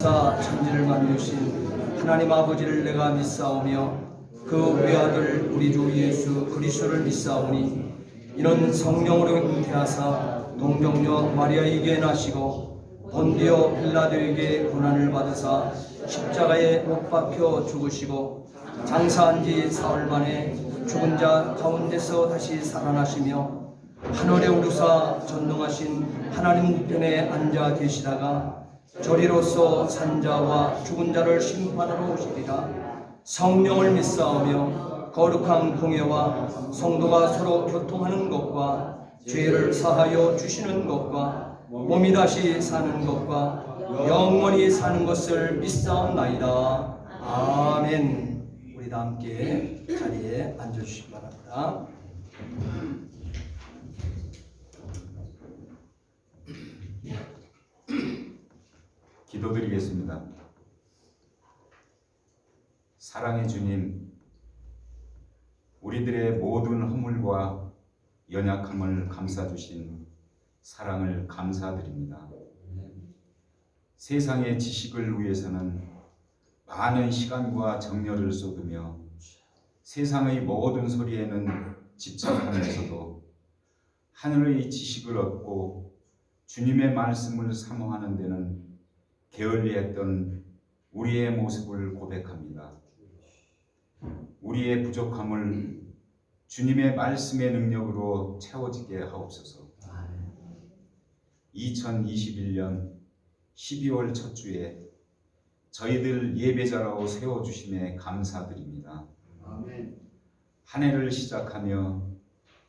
천지를 만드신 하나님 아버지를 내가 믿사오며 그 외아들 우리 주 예수 그리스도를 믿사오니 이는 성령으로 잉태하사 동정녀 마리아에게 나시고 본디오 빌라도에게 고난을 받으사 십자가에 못 박혀 죽으시고 장사한 지 사흘 만에 죽은 자 가운데서 다시 살아나시며 하늘에 오르사 전능하신 하나님 우편에 앉아 계시다가 저리로서 산자와 죽은 자를 심판하러 오시리라. 성령을 믿사오며 거룩한 공예와 성도가 서로 교통하는 것과 죄를 사하여 주시는 것과 몸이 다시 사는 것과 영원히 사는 것을 믿사옵나이다. 아멘. 우리 다 함께 자리에 앉아주시기 바랍니다. 기도드리겠습니다. 사랑의 주님, 우리들의 모든 허물과 연약함을 감싸주신 사랑을 감사드립니다. 세상의 지식을 위해서는 많은 시간과 정열을 쏟으며 세상의 모든 소리에는 집착하면서도 하늘의 지식을 얻고 주님의 말씀을 사모하는 데는 게을리했던 우리의 모습을 고백합니다. 우리의 부족함을 주님의 말씀의 능력으로 채워지게 하옵소서. 2021년 12월 첫 주에 저희들 예배자로 세워주심에 감사드립니다. 한 해를 시작하며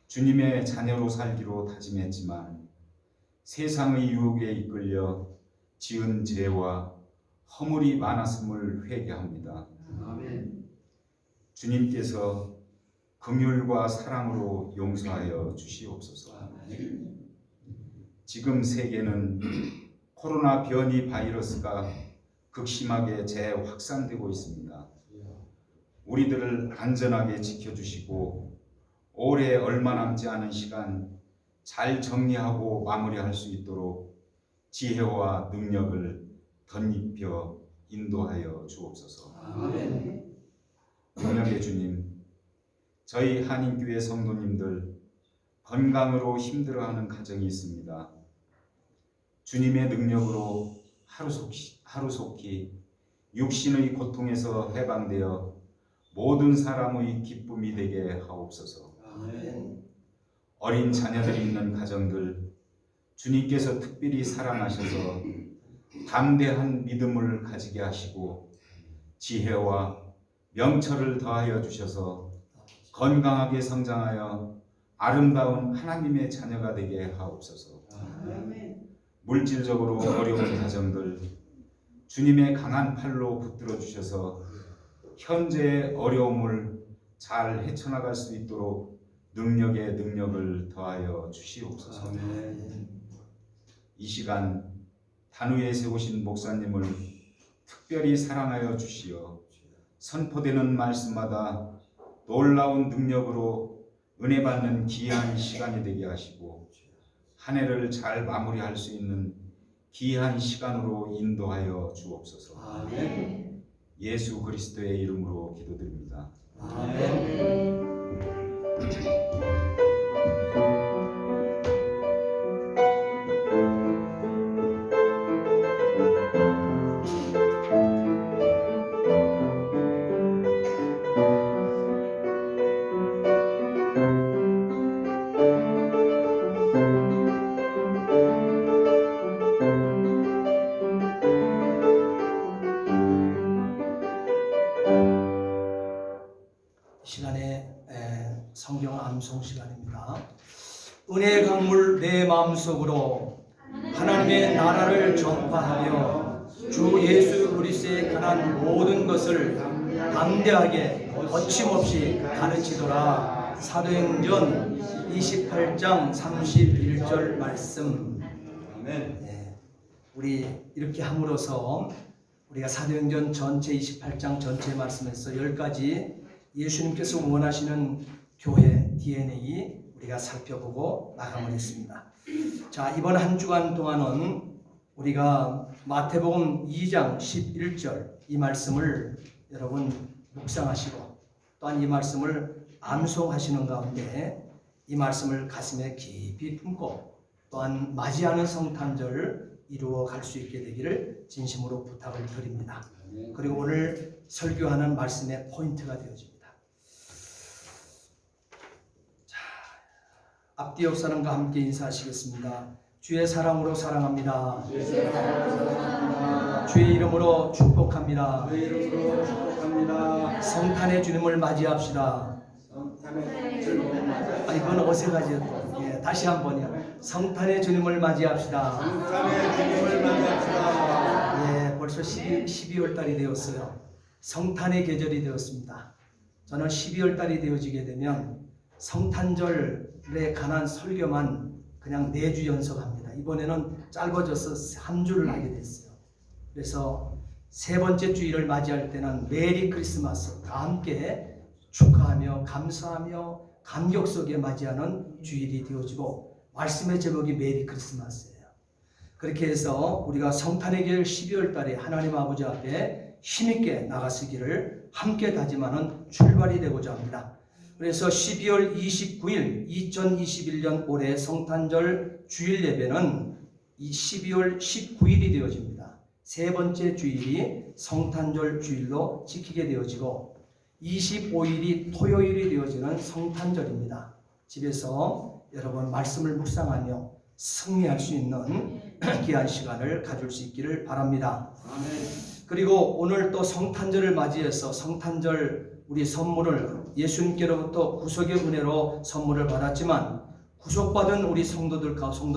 주님의 자녀로 살기로 다짐했지만 세상의 유혹에 이끌려 지은 죄와 허물이 많았음을 회개합니다. 주님께서 긍휼과 사랑으로 용서하여 주시옵소서. 지금 세계는 코로나 변이 바이러스가 극심하게 재확산되고 있습니다. 우리들을 안전하게 지켜주시고 올해 얼마 남지 않은 시간 잘 정리하고 마무리할 수 있도록 지혜와 능력을 덧입혀 인도하여 주옵소서. 능력의 주님, 저희 한인교회 성도님들 건강으로 힘들어하는 가정이 있습니다. 주님의 능력으로 하루속히 육신의 고통에서 해방되어 모든 사람의 기쁨이 되게 하옵소서. 어린 자녀들이 있는 가정들 주님께서 특별히 사랑하셔서 담대한 믿음을 가지게 하시고 지혜와 명철을 더하여 주셔서 건강하게 성장하여 아름다운 하나님의 자녀가 되게 하옵소서. 물질적으로 어려운 가정들 주님의 강한 팔로 붙들어 주셔서 현재의 어려움을 잘 헤쳐나갈 수 있도록 능력에 능력을 더하여 주시옵소서. 이 시간 단위에 세우신 목사님을 특별히 사랑하여 주시어 선포되는 말씀마다 놀라운 능력으로 은혜 받는 귀한 시간이 되게 하시고 한 해를 잘 마무리할 수 있는 귀한 시간으로 인도하여 주옵소서. 예수 그리스도의 이름으로 기도드립니다. 아멘. 성경 암송 시간입니다. 은혜의 강물 내 마음속으로 하나님의 나라를 전파하며 주 예수 그리스도에 관한 모든 것을 담대하게 거침없이 가르치더라. 사도행전 28장 31절 말씀. 네, 우리 이렇게 함으로써 우리가 사도행전 전체 28장 전체 말씀에서 10가지 예수님께서 원하시는 교회 DNA 우리가 살펴보고 마감을 했습니다. 자, 이번 한 주간 동안은 우리가 마태복음 2장 11절 이 말씀을 여러분 묵상하시고 또한 이 말씀을 암송하시는 가운데 이 말씀을 가슴에 깊이 품고 또한 맞이하는 성탄절 이루어 갈 수 있게 되기를 진심으로 부탁을 드립니다. 그리고 오늘 설교하는 말씀의 포인트가 되어집니다. 자, 앞뒤 옆 사람과 함께 인사하시겠습니다. 주의 사랑으로 사랑합니다. 주의 이름으로 축복합니다. 성탄의 주님을 맞이합시다. 이건 어색하죠. 예, 다시 한번요. 성탄의 주님을 맞이합시다. 예, 벌써 12월 달이 되었어요. 성탄의 계절이 되었습니다. 저는 12월 달이 되어지게 되면 성탄절에 관한 설교만 그냥 4주 연속합니다. 이번에는 짧아져서 3주를 하게 됐어요. 그래서 세 번째 주일을 맞이할 때는 메리 크리스마스 다 함께 축하하며 감사하며 감격 속에 맞이하는 주일이 되어지고 말씀의 제목이 메리 크리스마스예요. 그렇게 해서 우리가 성탄의 계절 12월 달에 하나님 아버지 앞에 힘있게 나가시기를 함께 다짐하는 출발이 되고자 합니다. 그래서 12월 29일 2021년 올해 성탄절 주일 예배는 이 12월 19일이 되어집니다. 세 번째 주일이 성탄절 주일로 지키게 되어지고 25일이 토요일이 되어지는 성탄절입니다. 집에서 여러분 말씀을 묵상하며 승리할 수 있는 귀한 시간을 가질 수 있기를 바랍니다. 그리고 오늘 또 성탄절을 맞이해서 성탄절 우리 선물을 예수님께로부터 구속의 은혜로 선물을 받았지만 구속받은 우리 성도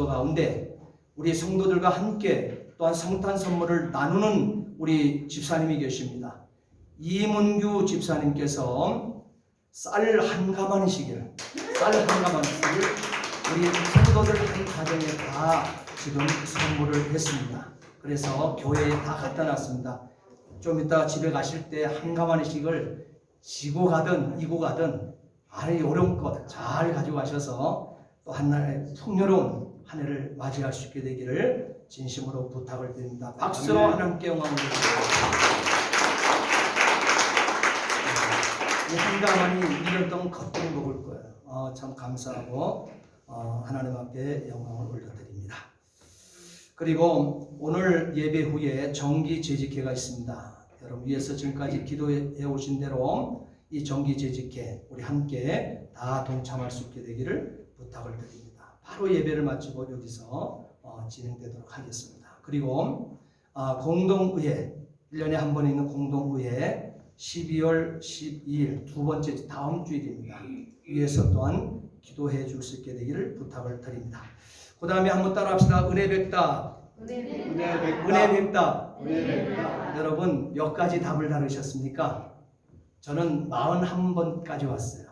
가운데 우리 성도들과 함께 또한 성탄 선물을 나누는 우리 집사님이 계십니다. 이문규 집사님께서 쌀 한 가마니씩을 우리 성도들 한 가정에 다 지금 선물을 했습니다. 그래서 교회에 다 갖다 놨습니다. 좀 이따 집에 가실 때 한 가마니씩을 지고 가든 이고 가든 아주 요령껏 잘 가지고 가셔서 또 한날의 풍요로운 한 해를 맞이할 수 있게 되기를 진심으로 부탁을 드립니다. 박수로 하나님께 영광을 드립니다. 이 한 가마니 1년 동안 겉들이 먹을 거예요. 참 감사하고 하나님 앞에 영광을 올려드립니다. 그리고 오늘 예배 후에 정기 재직회가 있습니다. 여러분 위에서 지금까지 기도해 오신 대로 이 정기 재직회 우리 함께 다 동참할 수 있게 되기를 부탁을 드립니다. 바로 예배를 마치고 여기서 진행되도록 하겠습니다. 그리고 공동의회 1년에 한 번 있는 공동의회 12월 12일 두 번째 다음 주일입니다. 위에서 또한 기도해 줄 수 있게 되기를 부탁을 드립니다. 그 다음에 한번 따라합시다. 은혜백답. 여러분 몇 가지 답을 다루셨습니까? 저는 41번까지 왔어요.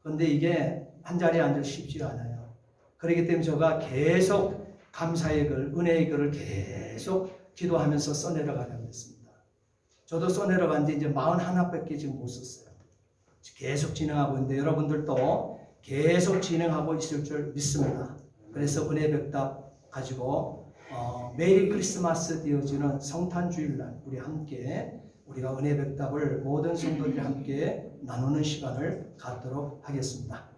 그런데 이게 한 자리에 앉아 쉽지가 않아요. 그렇기 때문에 제가 계속 감사의 글, 은혜의 글을 계속 기도하면서 써내려가려고 했습니다. 저도 써내려갔는데 이제 41밖에 지금 못 썼어요. 계속 진행하고 있는데 여러분들도 계속 진행하고 있을 줄 믿습니다. 그래서 은혜백답 가지고 메리 크리스마스 되어지는 성탄주일날 우리 함께 우리가 은혜백답을 모든 성도들이 함께 나누는 시간을 갖도록 하겠습니다.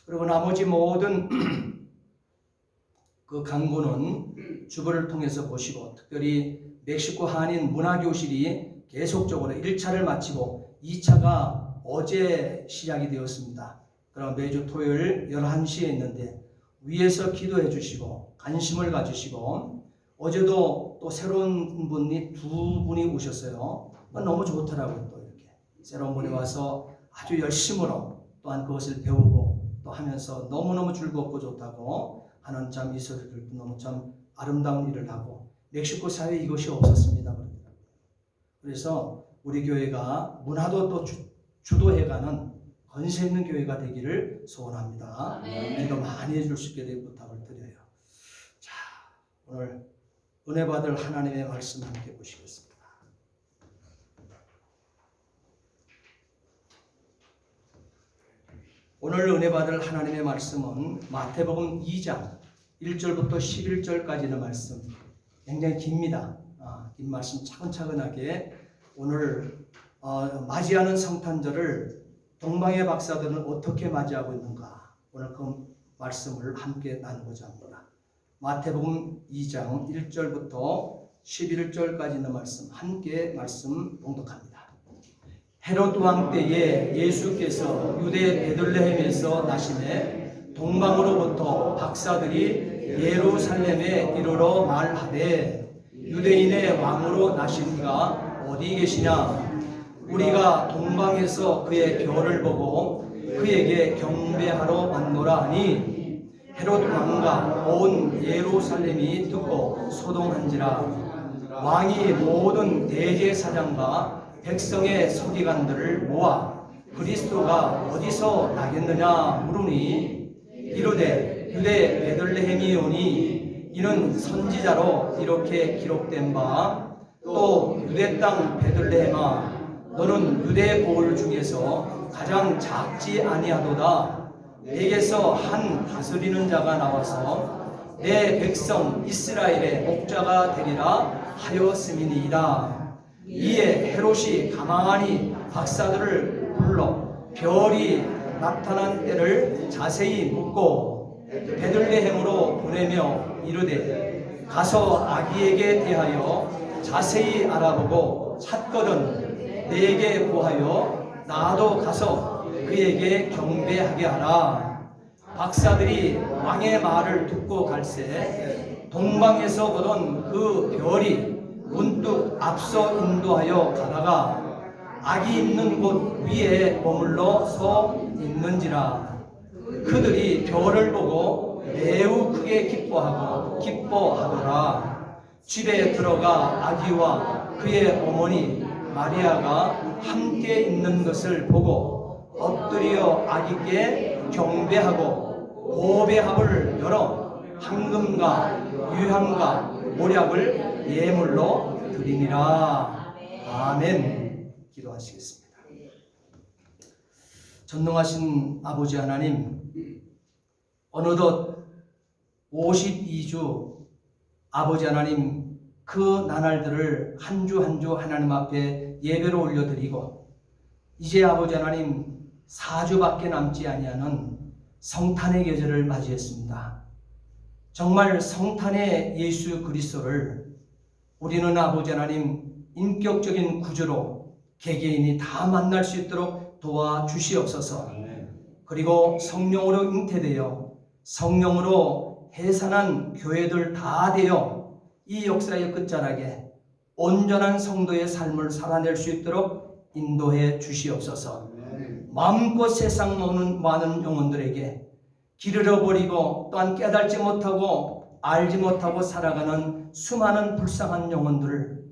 그리고 나머지 모든 그 광고는 주보를 통해서 보시고 특별히 멕시코 한인 문화교실이 계속적으로 1차를 마치고 2차가 어제 시작이 되었습니다. 그럼 매주 토요일 11시에 있는데 위에서 기도해 주시고 관심을 가지시고 어제도 또 새로운 분이 두 분이 오셨어요. 너무 좋더라고요. 또 이렇게 새로운 분이 와서 아주 열심으로 또한 그것을 배우고 또 하면서 너무너무 즐겁고 좋다고 하는 참 이 소리를 너무 참 아름다운 일을 하고 멕시코 사회에 이것이 없었습니다. 그래서 우리 교회가 문화도 또 주도해가는 건세 있는 교회가 되기를 소원합니다. 기도 많이 해줄 수 있게 되길 부탁을 드려요. 자, 오늘 은혜 받을 하나님의 말씀 함께 보시겠습니다. 오늘 은혜 받을 하나님의 말씀은 마태복음 2장 1절부터 11절까지의 말씀 굉장히 깁니다. 이 말씀 차근차근하게 오늘 맞이하는 성탄절을 동방의 박사들은 어떻게 맞이하고 있는가, 오늘 그 말씀을 함께 나누고자 합니다. 마태복음 2장 1절부터 11절까지 있는 말씀 함께 말씀 봉독합니다. 헤롯 왕 때에 예수께서 유대 베들레헴에서 나시매 동방으로부터 박사들이 예루살렘에 이르러 말하되 유대인의 왕으로 나신 이가 어디 계시냐? 우리가 동방에서 그의 별을 보고 그에게 경배하러 왔노라 하니 헤롯 왕과 온 예루살렘이 듣고 소동한지라. 왕이 모든 대제사장과 백성의 서기관들을 모아 그리스도가 어디서 나겠느냐 물으니 이르되 유대 베들레헴이오니 이는 선지자로 이렇게 기록된 바 또 유대 땅 베들레헴아 너는 유대 고을 중에서 가장 작지 아니하도다. 내게서 한 다스리는 자가 나와서 내 백성 이스라엘의 목자가 되리라 하였음이니이다. 이에 헤롯이 가만히 박사들을 불러 별이 나타난 때를 자세히 묻고 베들레헴으로 보내며 이르되 가서 아기에게 대하여 자세히 알아보고 찾거든 내게 보하여 나도 가서 그에게 경배하게 하라. 박사들이 왕의 말을 듣고 갈새 동방에서 보던 그 별이 문득 앞서 인도하여 가다가 아기 있는 곳 위에 머물러 서 있는지라. 그들이 별을 보고 매우 크게 기뻐하더라. 집에 들어가 아기와 그의 어머니 마리아가 함께 있는 것을 보고 엎드려 아기께 경배하고 보배합을 열어 황금과 유향과 모략을 예물로 드리니라. 아멘. 기도하시겠습니다. 전능하신 아버지 하나님, 어느덧 52주 아버지 하나님 그 나날들을 한 주 한 주 하나님 앞에 예배로 올려드리고 이제 아버지 하나님 4주밖에 남지 아니하는 성탄의 계절을 맞이했습니다. 정말 성탄의 예수 그리스도를 우리는 아버지 하나님 인격적인 구주로 개개인이 다 만날 수 있도록 도와주시옵소서. 그리고 성령으로 잉태되어 성령으로 해산한 교회들 다 되어 이 역사의 끝자락에 온전한 성도의 삶을 살아낼 수 있도록 인도해 주시옵소서. 마음껏 세상 많은 영혼들에게 길을 잃어버리고 또한 깨달지 못하고 알지 못하고 살아가는 수많은 불쌍한 영혼들을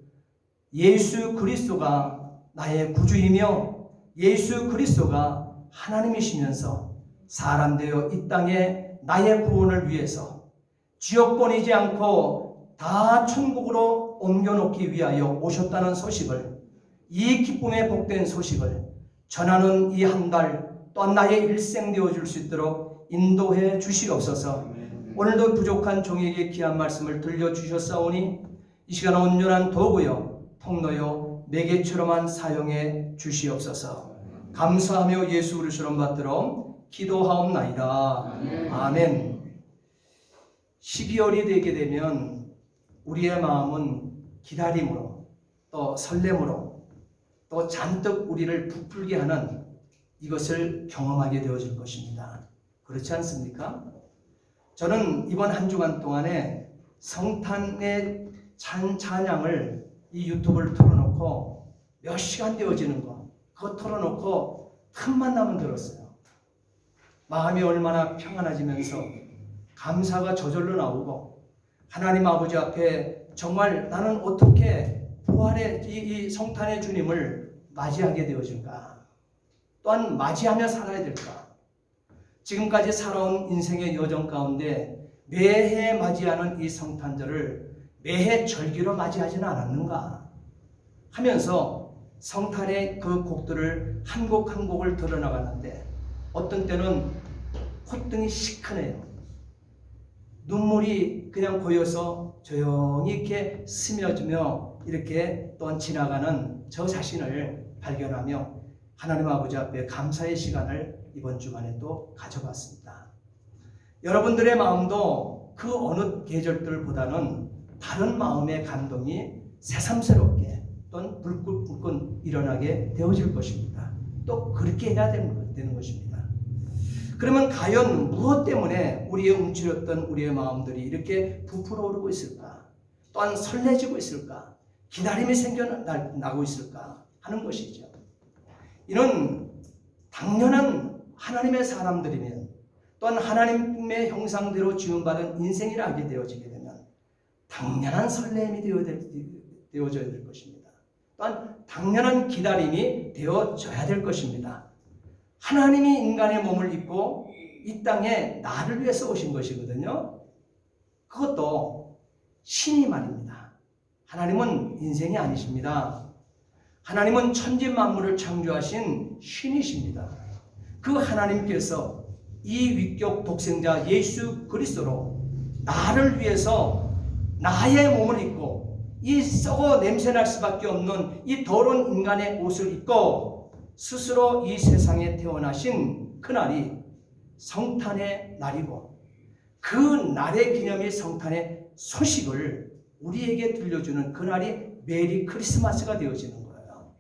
예수 그리스도가 나의 구주이며 예수 그리스도가 하나님이시면서 사람 되어 이 땅에 나의 구원을 위해서 지옥 보내지 않고 다 천국으로 옮겨놓기 위하여 오셨다는 소식을, 이 기쁨의 복된 소식을 전하는 이 한 달 또한 나의 일생 되어줄 수 있도록 인도해 주시옵소서. 오늘도 부족한 종에게 귀한 말씀을 들려주셨사오니 이 시간 온전한 도구요 통로요 매개처럼만 사용해 주시옵소서. 감사하며 예수 그리스도를 받들어 기도하옵나이다. 아멘. 12월이 되게 되면 우리의 마음은 기다림으로 또 설렘으로 또 잔뜩 우리를 부풀게 하는 이것을 경험하게 되어질 것입니다. 그렇지 않습니까? 저는 이번 한 주간 동안에 성탄의 찬양을 이 유튜브를 틀어놓고 몇 시간 되어지는 거 그거 틀어놓고 틈만 나면 들었어요. 마음이 얼마나 평안해지면서 감사가 저절로 나오고 하나님 아버지 앞에 정말 나는 어떻게 부활의 이 성탄의 주님을 맞이하게 되어질까? 또한 맞이하며 살아야 될까? 지금까지 살아온 인생의 여정 가운데 매해 맞이하는 이 성탄절을 매해 절기로 맞이하지는 않았는가 하면서 성탄의 그 곡들을 한 곡 한 곡을 들어나가는데 어떤 때는 콧등이 시큰해요. 눈물이 그냥 고여서 조용히 이렇게 스며지며 이렇게 또 지나가는 저 자신을 발견하며 하나님 아버지 앞에 감사의 시간을 이번 주간에 또 가져봤습니다. 여러분들의 마음도 그 어느 계절들보다는 다른 마음의 감동이 새삼스럽게 또는 불끈불끈 일어나게 되어질 것입니다. 또 그렇게 해야 되는 것입니다. 그러면 과연 무엇 때문에 우리의 움츠렸던 우리의 마음들이 이렇게 부풀어 오르고 있을까? 또한 설레지고 있을까? 기다림이 생겨나고 있을까? 하는 것이죠. 이는 당연한 하나님의 사람들이면 또한 하나님의 형상대로 지음받은 인생이라 하게 되어지게 되면 당연한 설렘이 되어져야 될 것입니다. 또한 당연한 기다림이 되어져야 될 것입니다. 하나님이 인간의 몸을 입고 이 땅에 나를 위해서 오신 것이거든요. 그것도 신이 말입니다. 하나님은 인생이 아니십니다. 하나님은 천지 만물을 창조하신 신이십니다. 그 하나님께서 이 위격 독생자 예수 그리스도로 나를 위해서 나의 몸을 입고 이 썩어 냄새날 수밖에 없는 이 더러운 인간의 옷을 입고 스스로 이 세상에 태어나신 그날이 성탄의 날이고 그 날의 기념이 성탄의 소식을 우리에게 들려주는 그날이 메리 크리스마스가 되어지는 거예요.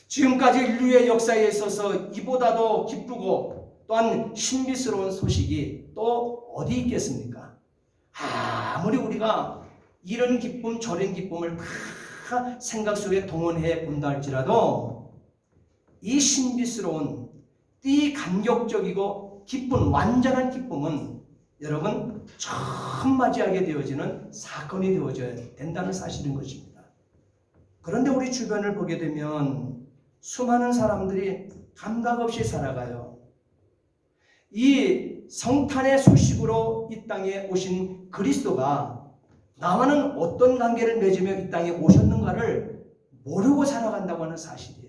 지금까지 인류의 역사에 있어서 이보다도 기쁘고 또한 신비스러운 소식이 또 어디 있겠습니까? 아무리 우리가 이런 기쁨 저런 기쁨을 다 생각 속에 동원해 본다 할지라도 이 신비스러운 이 감격적이고 기쁜 완전한 기쁨은 여러분 처음 맞이하게 되어지는 사건이 되어져야 된다는 사실인 것입니다. 그런데 우리 주변을 보게 되면 수많은 사람들이 감각 없이 살아가요. 이 성탄의 소식으로 이 땅에 오신 그리스도가 나와는 어떤 관계를 맺으며 이 땅에 오셨는가를 모르고 살아간다고 하는 사실이에요.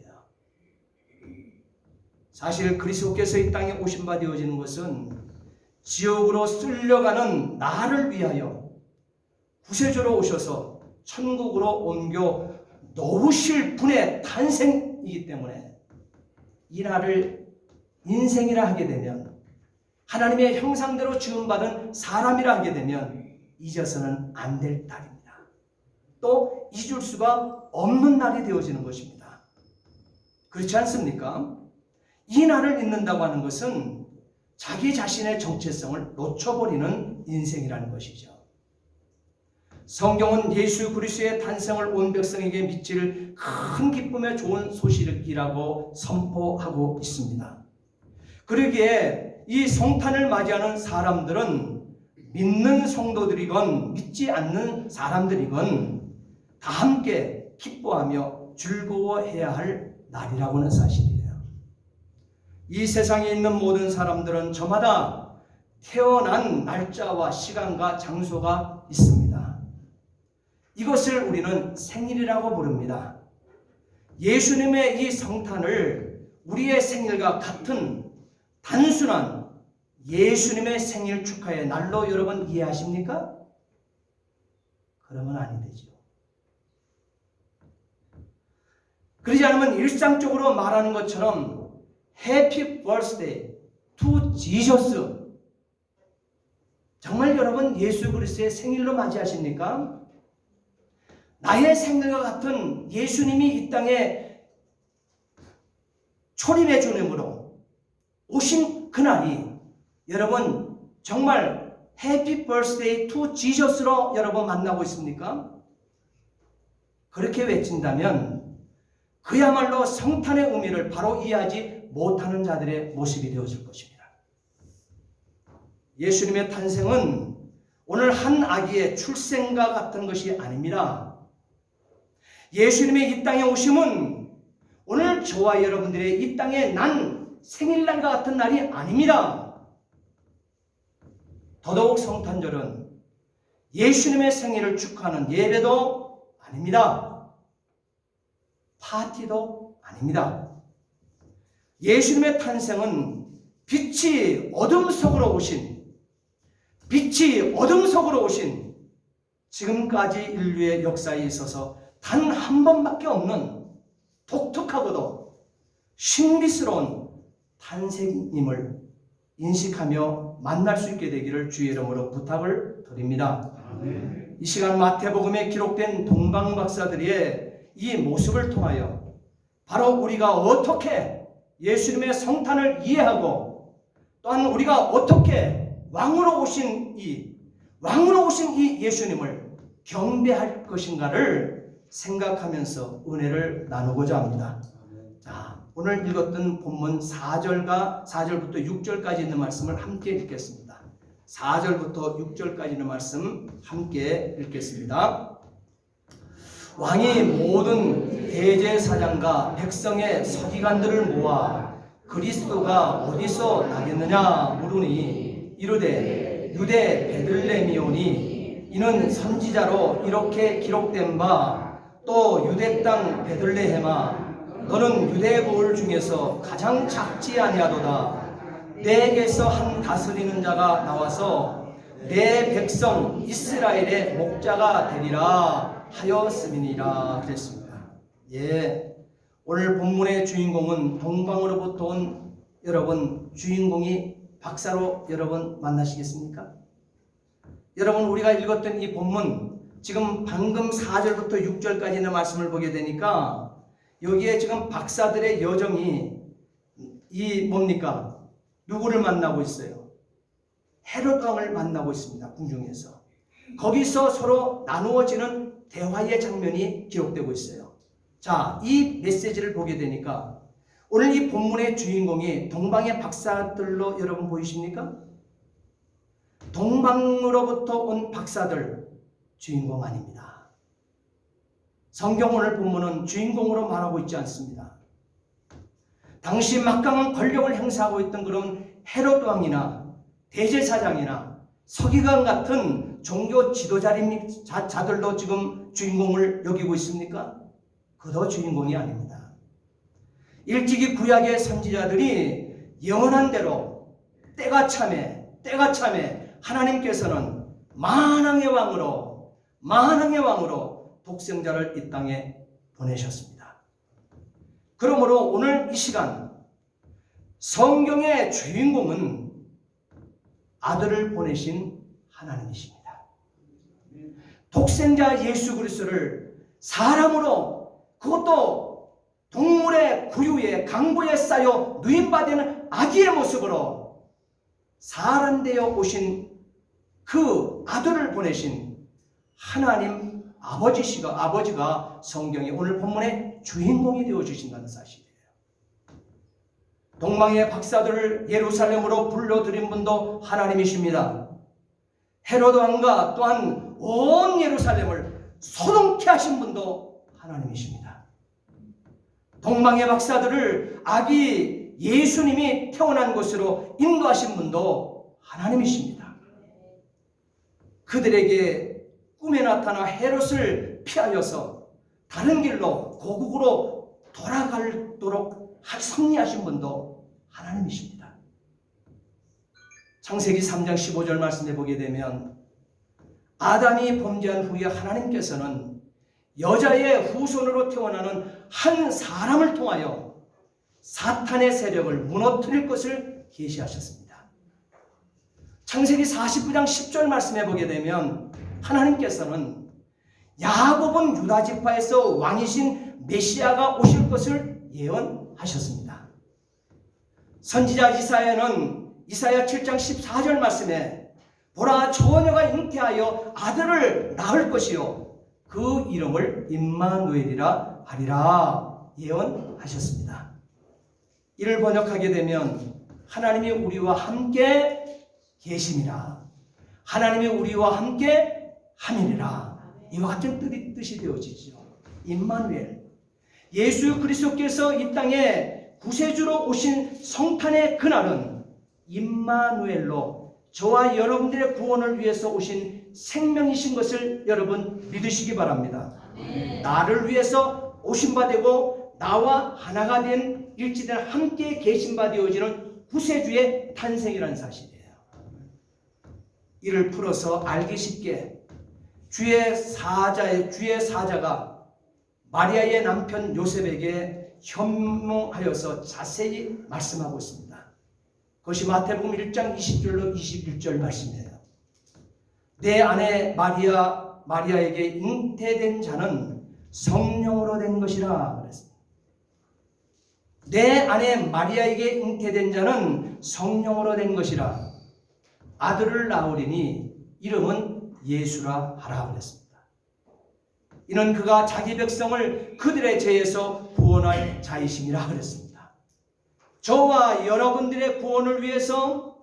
사실 그리스도께서 이 땅에 오신 바 되어지는 것은 지옥으로 쓸려가는 나를 위하여 구세주로 오셔서 천국으로 옮겨 놓으실 분의 탄생이기 때문에 이 날을 인생이라 하게 되면 하나님의 형상대로 지음받은 사람이라 하게 되면 잊어서는 안 될 날입니다. 또 잊을 수가 없는 날이 되어지는 것입니다. 그렇지 않습니까? 이 날을 잊는다고 하는 것은 자기 자신의 정체성을 놓쳐버리는 인생이라는 것이죠. 성경은 예수 그리스도의 탄생을 온 백성에게 미칠 큰 기쁨의 좋은 소식이라고 선포하고 있습니다. 그러기에 이 성탄을 맞이하는 사람들은 믿는 성도들이건 믿지 않는 사람들이건 다 함께 기뻐하며 즐거워해야 할 날이라고 하는 사실이에요. 이 세상에 있는 모든 사람들은 저마다 태어난 날짜와 시간과 장소가 있습니다. 이것을 우리는 생일이라고 부릅니다. 예수님의 이 성탄을 우리의 생일과 같은 단순한 예수님의 생일 축하의 날로 여러분 이해하십니까? 그러면 아니 되죠. 그러지 않으면 일상적으로 말하는 것처럼 Happy birthday to Jesus. 정말 여러분 예수 그리스도의 생일로 맞이하십니까? 나의 생일과 같은 예수님이 이 땅에 초림해 주님으로 오신 그날이 여러분 정말 Happy birthday to Jesus로 여러분 만나고 있습니까? 그렇게 외친다면 그야말로 성탄의 의미를 바로 이해하지 못하는 자들의 모습이 되어질 것입니다. 예수님의 탄생은 오늘 한 아기의 출생과 같은 것이 아닙니다. 예수님의 이 땅에 오심은 오늘 저와 여러분들의 이 땅에 난 생일날과 같은 날이 아닙니다. 더더욱 성탄절은 예수님의 생일을 축하하는 예배도 아닙니다. 파티도 아닙니다. 예수님의 탄생은 빛이 어둠 속으로 오신 지금까지 인류의 역사에 있어서 단 한 번밖에 없는 독특하고도 신비스러운 탄생임을 인식하며 만날 수 있게 되기를 주의 이름으로 부탁을 드립니다. 이 시간 마태복음에 기록된 동방박사들의 이 모습을 통하여 바로 우리가 어떻게 예수님의 성탄을 이해하고 또한 우리가 어떻게 왕으로 오신 이 예수님을 경배할 것인가를 생각하면서 은혜를 나누고자 합니다. 자, 오늘 읽었던 본문 4절부터 6절까지 있는 말씀을 함께 읽겠습니다. 4절부터 6절까지 있는 말씀 함께 읽겠습니다. 왕이 모든 대제사장과 백성의 서기관들을 모아 그리스도가 어디서 나겠느냐 물으니 이르되 유대 베들레헴이오니 이는 선지자로 이렇게 기록된 바 또 유대 땅 베들레헴아 너는 유대 고을 중에서 가장 작지 아니하도다. 내게서 한 다스리는 자가 나와서 내 백성 이스라엘의 목자가 되리라 하였음이니라 그랬습니다. 예, 오늘 본문의 주인공은 동방으로부터 온 여러분 주인공이 박사로 여러분 만나시겠습니까? 여러분 우리가 읽었던 이 본문 지금 방금 4절부터 6절까지 있는 말씀을 보게 되니까 여기에 지금 박사들의 여정이 이 뭡니까? 누구를 만나고 있어요? 헤롯 왕을 만나고 있습니다. 궁중에서. 거기서 서로 나누어지는 대화의 장면이 기록되고 있어요. 자, 이 메시지를 보게 되니까 오늘 이 본문의 주인공이 동방의 박사들로 여러분 보이십니까? 동방으로부터 온 박사들 주인공 아닙니다. 성경 오늘 본문은 주인공으로 말하고 있지 않습니다. 당시 막강한 권력을 행사하고 있던 그런 헤롯 왕이나 대제사장이나 서기관 같은 종교 지도자들도 지금 주인공을 여기고 있습니까? 그도 주인공이 아닙니다. 일찍이 구약의 선지자들이 예언한 대로 때가 참에 하나님께서는 만왕의 왕으로 독생자를 이 땅에 보내셨습니다. 그러므로 오늘 이 시간 성경의 주인공은 아들을 보내신 하나님이십니다. 독생자 예수 그리스도를 사람으로 그것도 동물의 구유에 강보에 쌓여 누임받은 아기의 모습으로 사람 되어 오신 그 아들을 보내신 하나님 아버지가 성경의 오늘 본문의 주인공이 되어 주신다는 사실이에요. 동방의 박사들을 예루살렘으로 불러들인 분도 하나님이십니다. 헤롯 왕과 또한 온 예루살렘을 소동케 하신 분도 하나님이십니다. 동방의 박사들을 아기 예수님이 태어난 곳으로 인도하신 분도 하나님이십니다. 그들에게 꿈에 나타나 헤롯을 피하여서 다른 길로 고국으로 돌아가도록 섭리하신 분도 하나님이십니다. 창세기 3장 15절 말씀해 보게 되면 아담이 범죄한 후에 하나님께서는 여자의 후손으로 태어나는 한 사람을 통하여 사탄의 세력을 무너뜨릴 것을 계시하셨습니다. 창세기 49장 10절 말씀해 보게 되면 하나님께서는 야곱은 유다 지파에서 왕이신 메시아가 오실 것을 예언하셨습니다. 선지자 이사야는 이사야 7장 14절 말씀에 보라 처녀가 잉태하여 아들을 낳을 것이요 그 이름을 임마누엘이라 하리라 예언하셨습니다. 이를 번역하게 되면 하나님이 우리와 함께 계심이라 하나님이 우리와 함께 함이니라 이와 같은 뜻이 되어지죠. 임마누엘 예수 그리스도께서 이 땅에 구세주로 오신 성탄의 그날은 임마누엘로 저와 여러분들의 구원을 위해서 오신 생명이신 것을 여러분 믿으시기 바랍니다. 나를 위해서 오신 바 되고 나와 하나가 된 일치된 함께 계신 바 되어지는 구세주의 탄생이라는 사실이에요. 이를 풀어서 알기 쉽게 주의 사자가 마리아의 남편 요셉에게 현몽하여서 자세히 말씀하고 있습니다. 그것이 마태복음 1장 20절로 21절 말씀이에요. 내 아내 마리아에게 잉태된 자는 성령으로 된 것이라 그랬습니다. 내 아내 마리아에게 잉태된 자는 성령으로 된 것이라. 아들을 낳으리니 이름은 예수라 하라 그랬습니다. 이는 그가 자기 백성을 그들의 죄에서 구원할 자이심이라 그랬습니다. 저와 여러분들의 구원을 위해서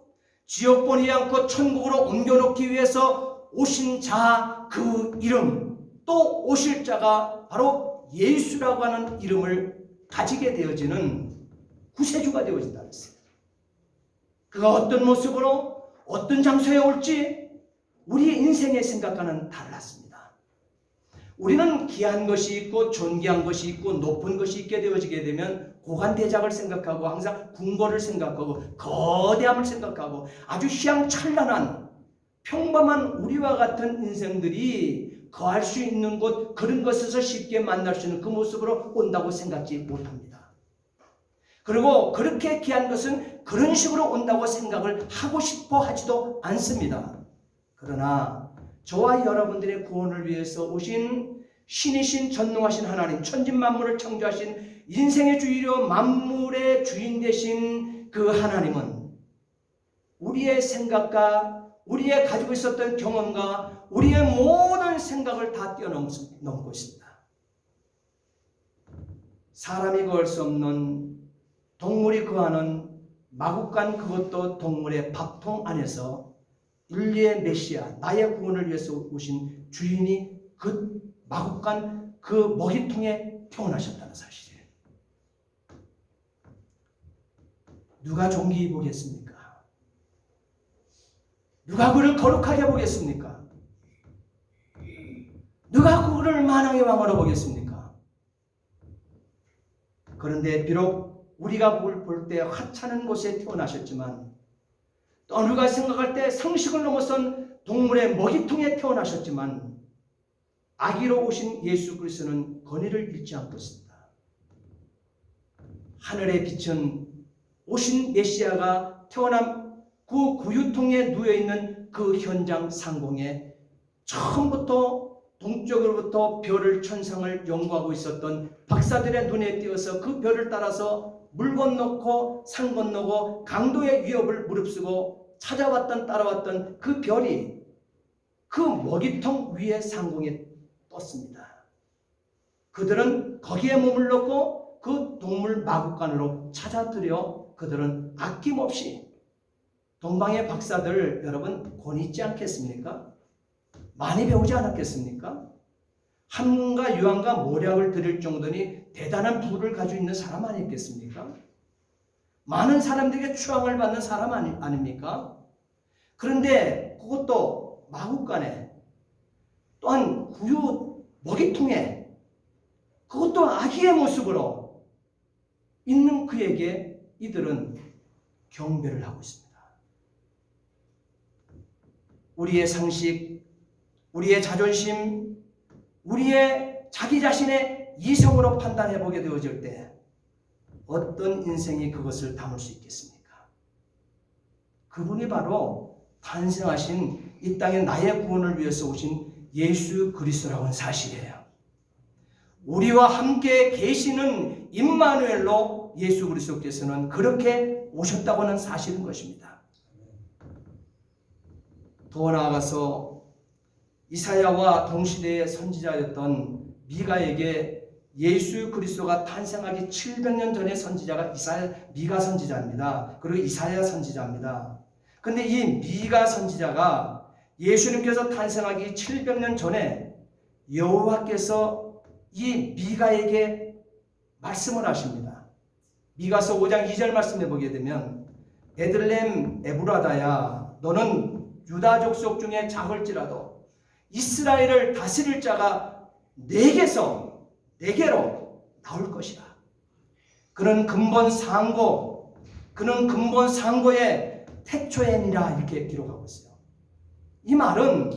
지옥 보내지 않고 천국으로 옮겨놓기 위해서 오신 자, 그 이름, 또 오실 자가 바로 예수라고 하는 이름을 가지게 되어지는 구세주가 되어진다 그랬어요. 그가 어떤 모습으로 어떤 장소에 올지 우리의 인생의 생각과는 달랐습니다. 우리는 귀한 것이 있고 존귀한 것이 있고 높은 것이 있게 되어지게 되면 고관대작을 생각하고 항상 궁궐을 생각하고 거대함을 생각하고 아주 휘황찬란한 평범한 우리와 같은 인생들이 거할 수 있는 곳, 그런 것에서 쉽게 만날 수 있는 그 모습으로 온다고 생각지 못합니다. 그리고 그렇게 귀한 것은 그런 식으로 온다고 생각을 하고 싶어 하지도 않습니다. 그러나 저와 여러분들의 구원을 위해서 오신 신이신 전능하신 하나님, 천진만물을 창조하신 인생의 주이려 만물의 주인 되신 그 하나님은 우리의 생각과 우리의 가지고 있었던 경험과 우리의 모든 생각을 다 뛰어넘고 있습니다. 사람이 거할 수 없는, 동물이 거하는 마국간, 그것도 동물의 밥통 안에서 인류의 메시아, 나의 구원을 위해서 오신 주인이 그 마국간 그 먹이통에 태어나셨다는 사실이에요. 누가 존귀히 보겠습니까? 누가 그를 거룩하게 보겠습니까? 누가 그를 만왕의 왕으로 보겠습니까? 그런데 비록 우리가 볼 때 하찮은 곳에 태어나셨지만, 또 우리가 생각할 때 상식을 넘어선 동물의 먹이통에 태어나셨지만, 아기로 오신 예수 그리스도는 권위를 잃지 않고 있습니다. 하늘의 빛은 오신 메시아가 태어난 그 구유통에 누워있는 그 현장 상공에 처음부터 동쪽으로부터 별을, 천상을 연구하고 있었던 박사들의 눈에 띄어서 그 별을 따라서 물 건너고 산 건너고 강도의 위협을 무릅쓰고 찾아왔던, 따라왔던 그 별이 그 먹이통 위에 상공에 떴습니다. 그들은 거기에 몸을 넣고 그 동물 마국간으로 찾아들여 그들은 아낌없이, 동방의 박사들 여러분 권 있지 않겠습니까? 많이 배우지 않았겠습니까? 한문과 유한과 모략을 드릴 정도니 대단한 부를 가지고 있는 사람 아니겠습니까? 많은 사람들에게 추앙을 받는 사람 아닙니까? 그런데 그것도 마국간에, 또한 구유 먹이통에, 그것도 아기의 모습으로 있는 그에게 이들은 경배를 하고 있습니다. 우리의 상식, 우리의 자존심, 우리의 자기 자신의 이성으로 판단해 보게 되어질 때 어떤 인생이 그것을 담을 수 있겠습니까? 그분이 바로 탄생하신 이 땅에 나의 구원을 위해서 오신 예수 그리스도라고 하는 사실이에요. 우리와 함께 계시는 임마누엘로 예수 그리스도께서는 그렇게 오셨다고 하는 사실인 것입니다. 더 나아가서 이사야와 동시대의 선지자였던 미가에게 예수 그리스도가 탄생하기 700년 전의 선지자가 미가 선지자입니다. 그리고 이사야 선지자입니다. 그런데 이 미가 선지자가 예수님께서 탄생하기 700년 전에 여호와께서 이 미가에게 말씀을 하십니다. 미가서 5장 2절 말씀해 보게 되면, 베들레헴 에브라다야, 너는 유다 족속 중에 작을지라도 이스라엘을 다스릴 자가 내게로 나올 것이라. 그는 근본 상고의 태초에니라, 이렇게 기록하고 있어요. 이 말은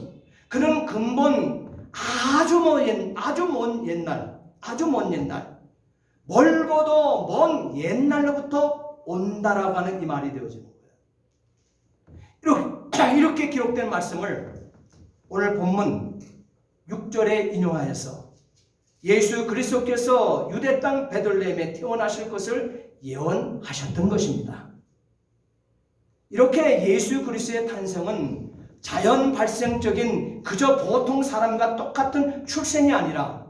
그는 근본 아주 먼 옛날, 아주 먼 옛날, 멀고도 먼 옛날로부터 온다라고 하는 이 말이 되어지는 거예요. 이렇게 기록된 말씀을 오늘 본문 6절에 인용하여서 예수 그리스도께서 유대 땅 베들레헴에 태어나실 것을 예언하셨던 것입니다. 이렇게 예수 그리스도의 탄생은 자연 발생적인 그저 보통 사람과 똑같은 출생이 아니라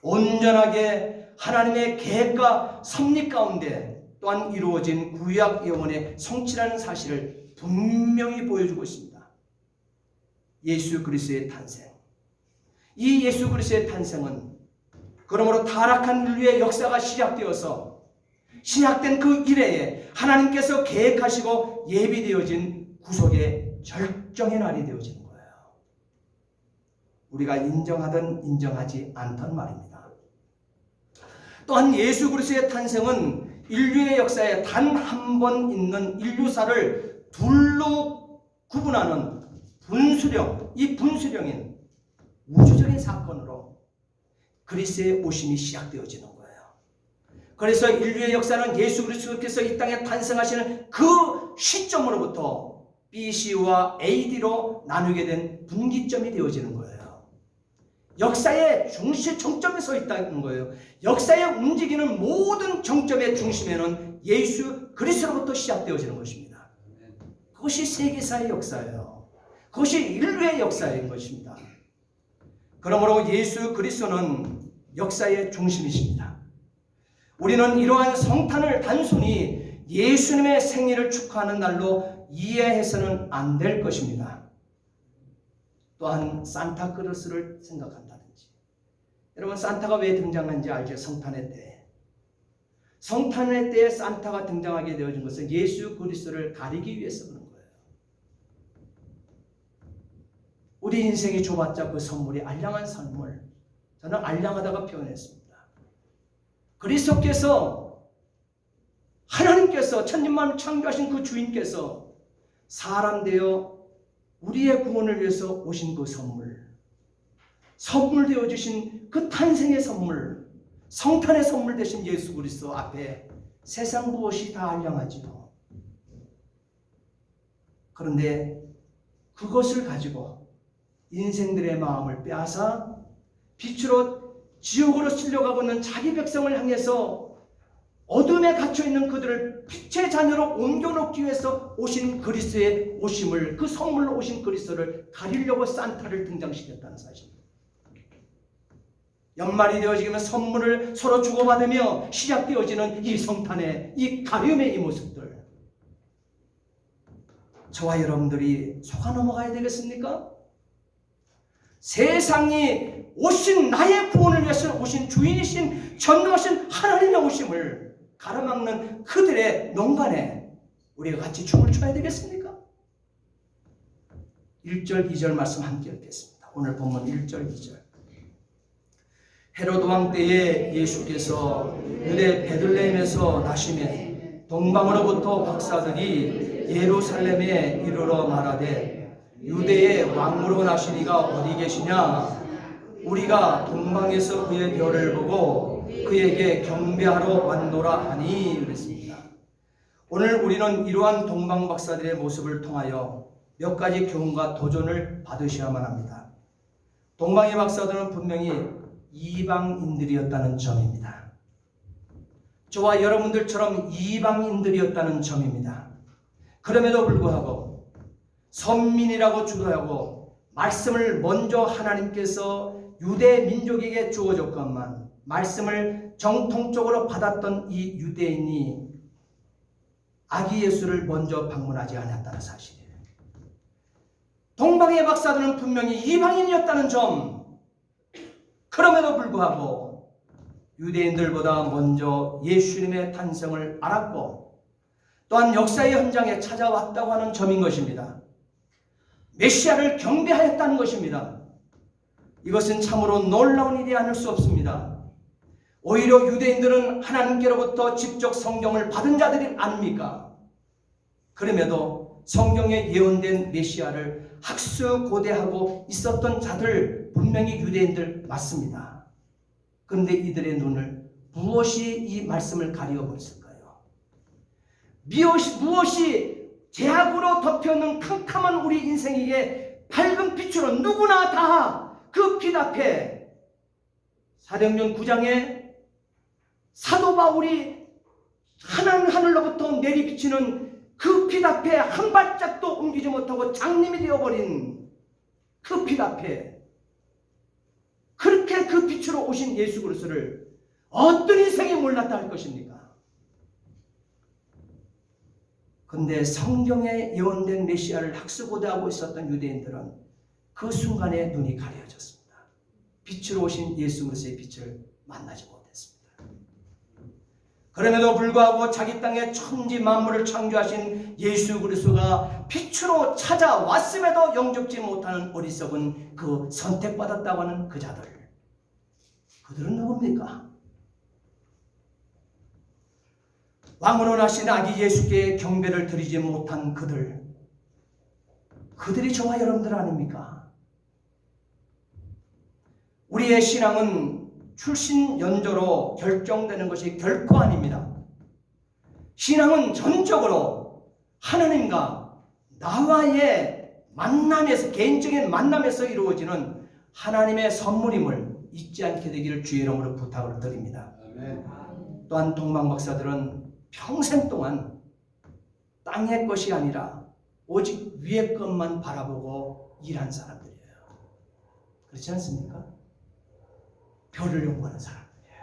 온전하게 하나님의 계획과 섭리 가운데 또한 이루어진 구약 예언의 성취라는 사실을 분명히 보여주고 있습니다. 예수 그리스도의 탄생. 이 예수 그리스도의 탄생은 그러므로 타락한 인류의 역사가 시작되어서 시작된 그 이래에 하나님께서 계획하시고 예비되어진 구속의 절정의 날이 되어지는 거예요. 우리가 인정하든 인정하지 않던 말입니다. 또한 예수 그리스도의 탄생은 인류의 역사에 단 한 번 있는 인류사를 둘로 구분하는 분수령, 이 분수령인 우주적인 사건으로 그리스도의 오심이 시작되어지는 거예요. 그래서 인류의 역사는 예수 그리스도께서 이 땅에 탄생하시는 그 시점으로부터 BC와 AD로 나누게 된 분기점이 되어지는 거예요. 역사의 중심 정점에 서 있다는 거예요. 역사에 움직이는 모든 정점의 중심에는 예수 그리스도로부터 시작되어지는 것입니다. 그것이 세계사의 역사예요. 그것이 인류의 역사인 것입니다. 그러므로 예수 그리스도는 역사의 중심이십니다. 우리는 이러한 성탄을 단순히 예수님의 생일을 축하하는 날로 이해해서는 안 될 것입니다. 또한 산타크로스를 생각한다든지. 여러분, 산타가 왜 등장한지 알죠? 성탄의 때에. 성탄의 때에 산타가 등장하게 되어진 것은 예수 그리스도를 가리기 위해서 그런 거예요. 우리 인생이 좁았자 그 선물이 알량한 선물. 저는 알량하다가 표현했습니다. 그리스도께서, 하나님께서, 천진만을 창조하신 그 주인께서 사람 되어 우리의 구원을 위해서 오신 그 선물 되어 주신 그 탄생의 선물, 성탄의 선물 되신 예수 그리스도 앞에 세상 무엇이 다 알량하지요. 그런데 그것을 가지고 인생들의 마음을 빼앗아 빛으로 지옥으로 실려가고 있는 자기 백성을 향해서 어둠에 갇혀있는 그들을 빛의 자녀로 옮겨놓기 위해서 오신 그리스도의 오심을, 그 선물로 오신 그리스도를 가리려고 산타를 등장시켰다는 사실입니다. 연말이 되어지면 선물을 서로 주고받으며 시작되어지는 이 성탄의 이 가름의 이 모습들, 저와 여러분들이 속아 넘어가야 되겠습니까? 세상이 오신 나의 구원을 위해서 오신 주인이신 전능하신 하나님의 오심을 가로막는 그들의 농간에 우리가 같이 춤을 춰야 되겠습니까? 1절 2절 말씀 함께 읽겠습니다. 오늘 본문 1절 2절. 헤로드 왕 때에 예수께서 유대 베들레헴에서 나시매 동방으로부터 박사들이 예루살렘에 이르러 말하되 유대의 왕으로 나시니가 어디 계시냐? 우리가 동방에서 그의 별을 보고 그에게 경배하러 왔노라 하니 그랬습니다. 오늘 우리는 이러한 동방 박사들의 모습을 통하여 몇 가지 교훈과 도전을 받으셔야만 합니다. 동방의 박사들은 분명히 이방인들이었다는 점입니다. 저와 여러분들처럼 이방인들이었다는 점입니다. 그럼에도 불구하고 선민이라고 주도하고 말씀을 먼저 하나님께서 유대 민족에게 주어졌건만 말씀을 정통적으로 받았던 이 유대인이 아기 예수를 먼저 방문하지 않았다는 사실이에요. 동방의 박사들은 분명히 이방인이었다는 점, 그럼에도 불구하고 유대인들보다 먼저 예수님의 탄생을 알았고 또한 역사의 현장에 찾아왔다고 하는 점인 것입니다. 메시아를 경배하였다는 것입니다. 이것은 참으로 놀라운 일이 아닐 수 없습니다. 오히려 유대인들은 하나님께로부터 직접 성경을 받은 자들이 아닙니까? 그럼에도 성경에 예언된 메시아를 학수고대하고 있었던 자들 분명히 유대인들 맞습니다. 그런데 이들의 눈을 무엇이 이 말씀을 가리워버렸을까요? 무엇이 죄악으로 덮여있는 캄캄한 우리 인생에게 밝은 빛으로 누구나 다 그 빛 앞에 사도행전 9장에 사도 바울이 하늘로부터 내리비치는 그 빛 앞에 한 발짝도 옮기지 못하고 장님이 되어버린 그 빛 앞에 그렇게 그 빛으로 오신 예수 그리스도를 어떤 인생이 몰랐다 할 것입니까? 그런데 성경에 예언된 메시아를 학수고대하고 있었던 유대인들은 그 순간에 눈이 가려졌습니다. 빛으로 오신 예수 그리스도의 빛을 만나지 못했습니다. 그럼에도 불구하고 자기 땅에 천지 만물을 창조하신 예수 그리스도가 빛으로 찾아왔음에도 영접지 못하는 어리석은 그 선택받았다고 하는 그 자들, 그들은 누굽니까? 왕으로 나신 아기 예수께 경배를 드리지 못한 그들이 저와 여러분들 아닙니까? 우리의 신앙은 출신 연조로 결정되는 것이 결코 아닙니다. 신앙은 전적으로 하나님과 나와의 만남에서, 개인적인 만남에서 이루어지는 하나님의 선물임을 잊지 않게 되기를 주의 이름으로 부탁을 드립니다. 아멘. 또한 동방 박사들은 평생 동안 땅의 것이 아니라 오직 위의 것만 바라보고 일한 사람들이에요. 그렇지 않습니까? 별을 연구하는 사람들이에요.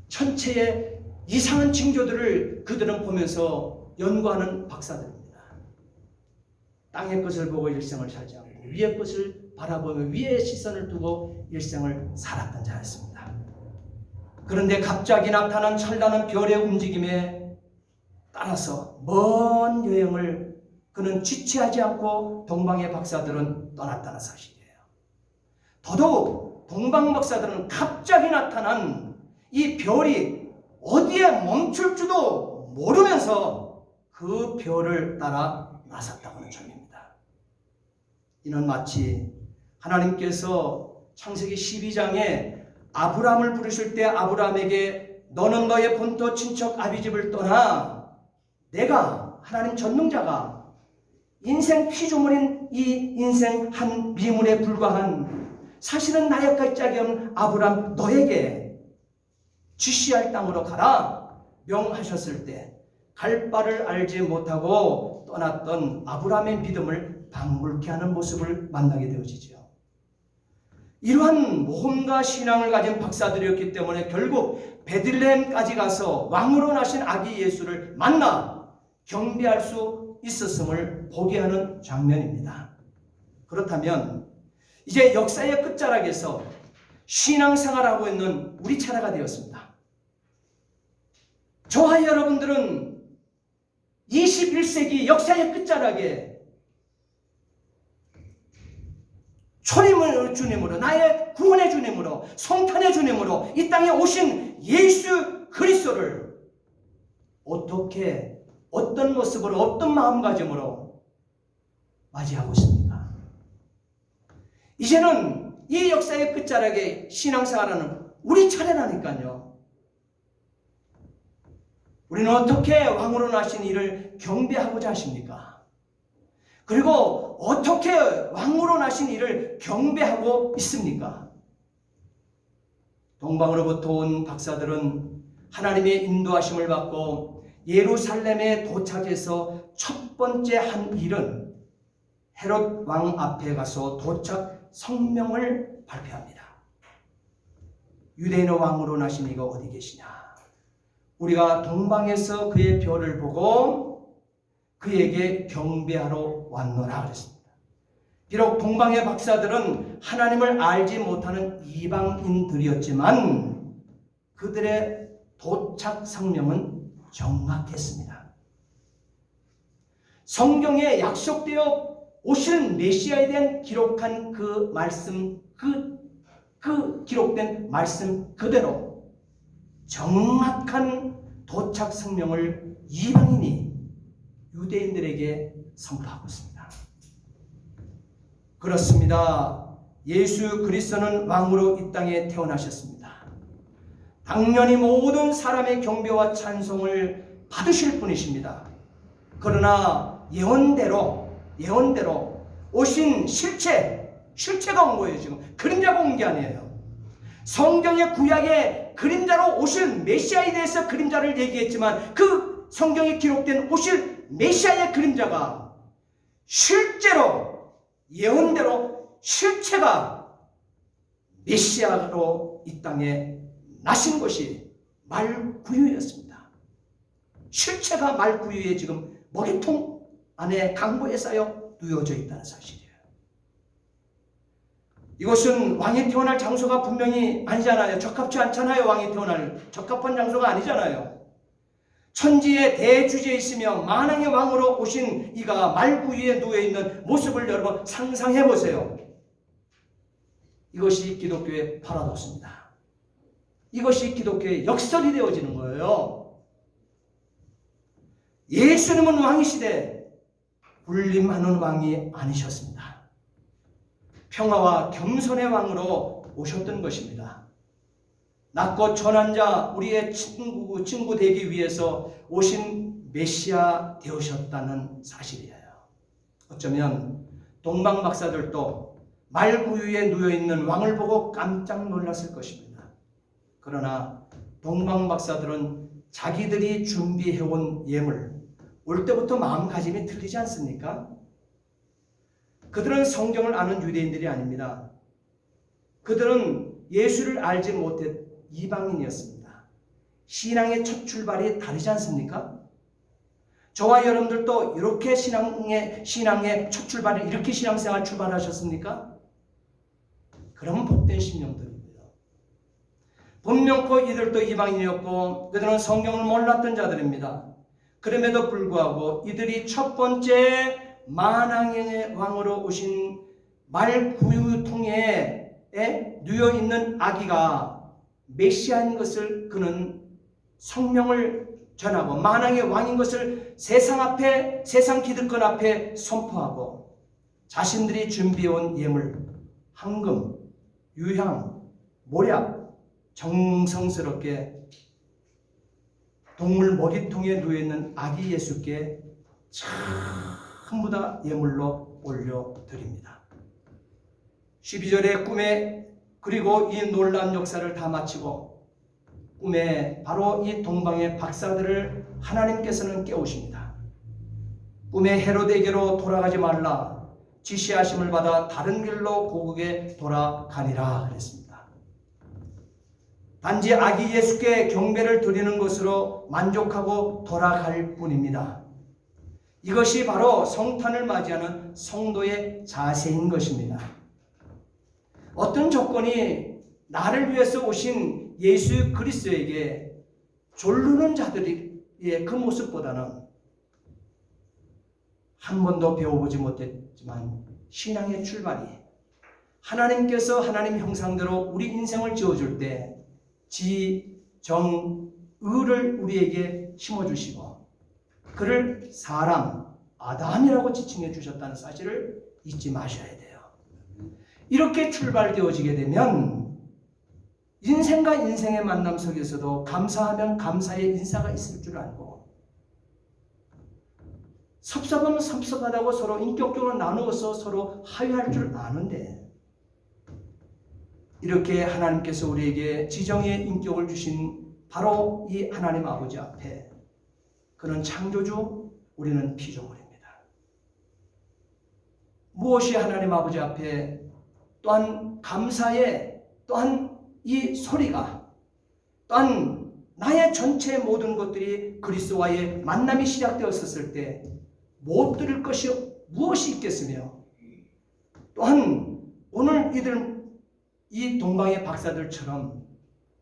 천체의 이상한 징조들을 그들은 보면서 연구하는 박사들입니다. 땅의 것을 보고 일생을 살지 않고 위의 것을 바라보며 위의 시선을 두고 일생을 살았던 자였습니다. 그런데 갑자기 나타난 찬란한 별의 움직임에 따라서 먼 여행을 그는 지체하지 않고 동방의 박사들은 떠났다는 사실이에요. 더더욱 동방 박사들은 갑자기 나타난 이 별이 어디에 멈출 줄도 모르면서 그 별을 따라 나섰다고 하는 점입니다. 이는 마치 하나님께서 창세기 12장에 아브라함을 부르실 때 아브라함에게 너는 너의 본토 친척 아비집을 떠나 내가 하나님 전능자가 인생 피조물인 이 인생 한 미물에 불과한 사실은 나약할 짝이 없는 아브라함 너에게 지시할 땅으로 가라 명하셨을 때 갈 바를 알지 못하고 떠났던 아브라함의 믿음을 방불케 하는 모습을 만나게 되어지죠. 이러한 모험과 신앙을 가진 박사들이었기 때문에 결국 베들레헴까지 가서 왕으로 나신 아기 예수를 만나 경배할 수 있었음을 보게 하는 장면입니다. 그렇다면 이제 역사의 끝자락에서 신앙생활하고 있는 우리 차례가 되었습니다. 저와 여러분들은 21세기 역사의 끝자락에 초림의 주님으로, 나의 구원의 주님으로, 성탄의 주님으로 이 땅에 오신 예수 그리스도를 어떻게, 어떤 모습으로, 어떤 마음가짐으로 맞이하고 있습니까? 이제는 이 역사의 끝자락에 신앙생활하는 우리 차례라니까요. 우리는 어떻게 왕으로 나신 이를 경배하고자 하십니까? 그리고 어떻게 왕으로 나신 이를 경배하고 있습니까? 동방으로부터 온 박사들은 하나님의 인도하심을 받고 예루살렘에 도착해서 첫 번째 한 일은 헤롯 왕 앞에 가서 도착 성명을 발표합니다. 유대인의 왕으로 나신 이가 어디 계시냐? 우리가 동방에서 그의 별을 보고 그에게 경배하러 왔노라 그랬습니다. 비록 동방의 박사들은 하나님을 알지 못하는 이방인들이었지만 그들의 도착 성명은 정확했습니다. 성경에 약속되어 오실 메시아에 대한 기록한 그 말씀, 그 기록된 말씀 그대로 정확한 도착 성명을 이방인이 유대인들에게 선포하고 있습니다. 그렇습니다. 예수 그리스도는 왕으로 이 땅에 태어나셨습니다. 당연히 모든 사람의 경배와 찬송을 받으실 분이십니다. 그러나 예언대로 오신 실체가 온 거예요. 지금 그림자가 온 게 아니에요. 성경의 구약의 그림자로 오실 메시아에 대해서 그림자를 얘기했지만 그 성경에 기록된 오실 메시아의 그림자가 실제로 예언대로 실체가 메시아로 이 땅에 나신 것이 말구유였습니다. 실체가 말구유에 지금 머리통 안에 강보에 쌓여 누워져 있다는 사실이에요. 이것은 왕이 태어날 장소가 분명히 아니잖아요. 적합치 않잖아요. 왕이 태어날 적합한 장소가 아니잖아요. 천지의 대주제에 있으며 만왕의 왕으로 오신 이가 말구유에 누워있는 모습을 여러분 상상해 보세요. 이것이 기독교의 파라독스입니다. 이것이 기독교의 역설이 되어지는 거예요. 예수님은 왕이시되 군림하는 왕이 아니셨습니다. 평화와 겸손의 왕으로 오셨던 것입니다. 낮고 천한 자 우리의 친구 되기 위해서 오신 메시아 되으셨다는 사실이에요. 어쩌면 동방 박사들도 말구유에 누워있는 왕을 보고 깜짝 놀랐을 것입니다. 그러나 동방 박사들은 자기들이 준비해온 예물, 올 때부터 마음가짐이 틀리지 않습니까? 그들은 성경을 아는 유대인들이 아닙니다. 그들은 예수를 알지 못했 이방인이었습니다. 신앙의 첫 출발이 다르지 않습니까? 저와 여러분들도 이렇게 신앙의 첫 출발을 이렇게 신앙생활 출발하셨습니까? 그러면 복된 심령들입니다. 분명코 이들도 이방인이었고 그들은 성경을 몰랐던 자들입니다. 그럼에도 불구하고 이들이 첫 번째 만왕의 왕으로 오신 말구유통에 누워있는 아기가 메시아인 것을 그는 성명을 전하고 만왕의 왕인 것을 세상 기득권 앞에 선포하고 자신들이 준비해온 예물, 황금, 유향, 모략 정성스럽게 동물 먹이통에 누워있는 아기 예수께 전부 다 예물로 올려드립니다. 12절의 꿈에 그리고 이 놀라운 역사를 다 마치고 꿈에 바로 이 동방의 박사들을 하나님께서는 깨우십니다. 꿈에 헤로데에게로 돌아가지 말라 지시하심을 받아 다른 길로 고국에 돌아가니라 그랬습니다. 단지 아기 예수께 경배를 드리는 것으로 만족하고 돌아갈 뿐입니다. 이것이 바로 성탄을 맞이하는 성도의 자세인 것입니다. 어떤 조건이 나를 위해서 오신 예수 그리스도에게 졸르는 자들의 그 모습보다는 한 번도 배워보지 못했지만 신앙의 출발이 하나님께서 하나님 형상대로 우리 인생을 지어줄 때 지, 정, 의를 우리에게 심어주시고 그를 사람, 아담이라고 지칭해 주셨다는 사실을 잊지 마셔야 돼요. 이렇게 출발되어지게 되면 인생과 인생의 만남 속에서도 감사하면 감사의 인사가 있을 줄 알고 섭섭하면 섭섭하다고 서로 인격적으로 나누어서 서로 화해할 줄 아는데 이렇게 하나님께서 우리에게 지정의 인격을 주신 바로 이 하나님 아버지 앞에 그는 창조주, 우리는 피조물입니다. 무엇이 하나님 아버지 앞에 또한 감사의 또한 이 소리가 또한 나의 전체 모든 것들이 그리스도와의 만남이 시작되었을 때 못 들을 것이 무엇이 있겠으며 또한 오늘 이 동방의 박사들처럼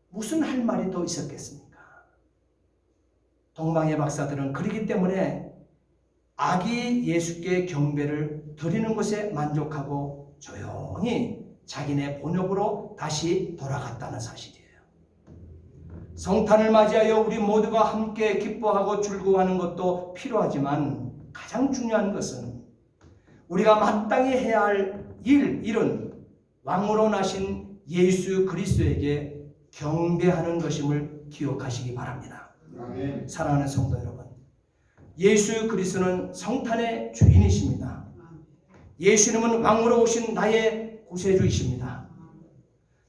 무슨 할 말이 더 있었겠습니까? 동방의 박사들은 그러기 때문에 아기 예수께 경배를 드리는 것에 만족하고 조용히 자기네 본업으로 다시 돌아갔다는 사실이에요. 성탄을 맞이하여 우리 모두가 함께 기뻐하고 즐거워하는 것도 필요하지만 가장 중요한 것은 우리가 마땅히 해야 할 일은 왕으로 나신 예수 그리스도에게 경배하는 것임을 기억하시기 바랍니다. 아멘. 사랑하는 성도 여러분, 예수 그리스도는 성탄의 주인이십니다. 예수님은 왕으로 오신 나의 구세주이십니다.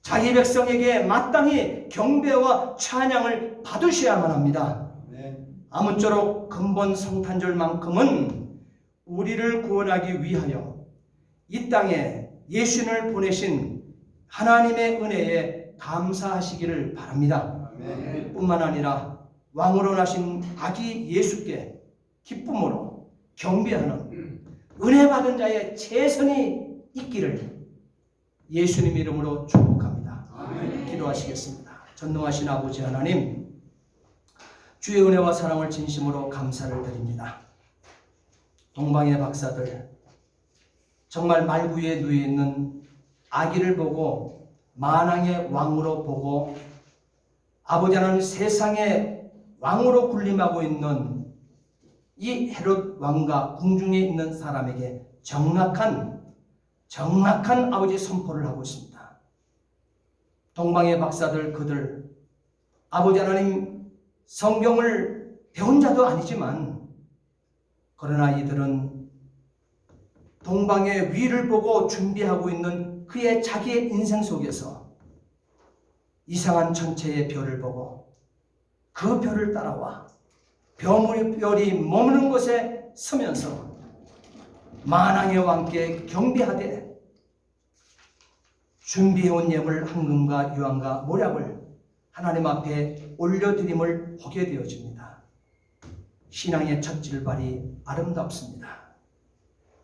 자기 백성에게 마땅히 경배와 찬양을 받으셔야만 합니다. 아멘. 아무쪼록 근본 성탄절만큼은 우리를 구원하기 위하여 이 땅에 예수님을 보내신 하나님의 은혜에 감사하시기를 바랍니다. 아멘. 뿐만 아니라 왕으로 나신 아기 예수께 기쁨으로 경배하는 은혜 받은 자의 최선이 있기를 예수님 이름으로 축복합니다. 아멘. 기도하시겠습니다. 전능하신 아버지 하나님, 주의 은혜와 사랑을 진심으로 감사를 드립니다. 동방의 박사들, 정말 말구에 누워있는 아기를 보고 만왕의 왕으로 보고 아버지 하나님 세상의 왕으로 군림하고 있는 이 헤롯 왕과 궁중에 있는 사람에게 정확한 아버지 선포를 하고 있습니다. 동방의 박사들 그들 아버지 하나님 성경을 배운 자도 아니지만 그러나 이들은 동방의 위를 보고 준비하고 있는 그의 자기의 인생 속에서 이상한 천체의 별을 보고 그 별을 따라와 별이 머무는 곳에 서면서 만왕의 왕께 경배하되 준비해온 예물 황금과 유황과 모략을 하나님 앞에 올려드림을 보게 되어집니다. 신앙의 첫 질발이 아름답습니다.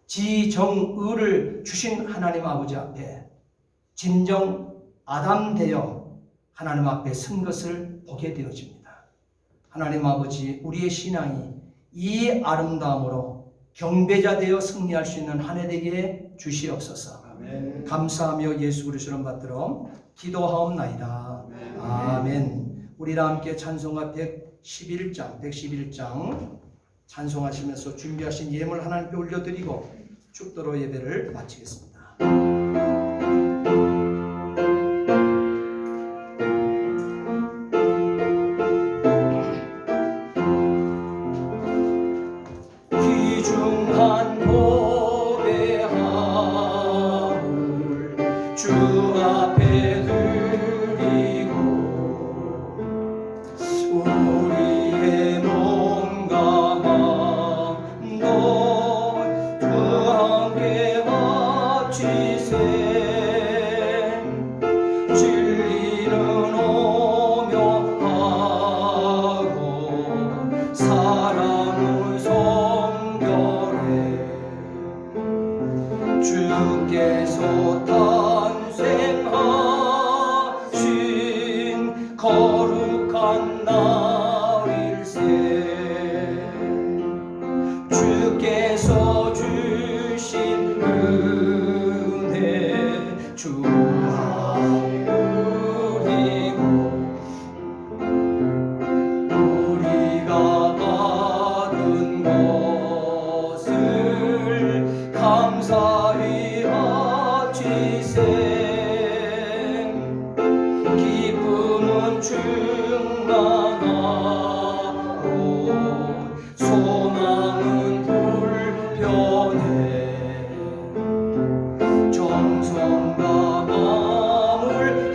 지정의를 주신 하나님 아버지 앞에 진정 아담 되어 하나님 앞에 선 것을 보게 되어집니다. 하나님 아버지, 우리의 신앙이 이 아름다움으로 경배자 되어 승리할 수 있는 한 해 되게 주시옵소서. 아멘. 감사하며 예수 그리스도를 받들어 기도하옵나이다. 아멘. 우리랑 함께 찬송가 111장 찬송하시면서 준비하신 예물 하나님께 올려드리고 축도로 예배를 마치겠습니다. 귀중한 고배함을 주 앞에 드리고 우리의 몸과 마음도 주 함께 바치세. 진리는 오며 하고 사랑은 성결해. 주께서 탄생하신 거룩한 날일세. 주께서 주신 은혜 주 누리고 우리가 받은 것을 감사히 바치세. 기쁨은 충만하고 소망은 불변해. 정성과 마음을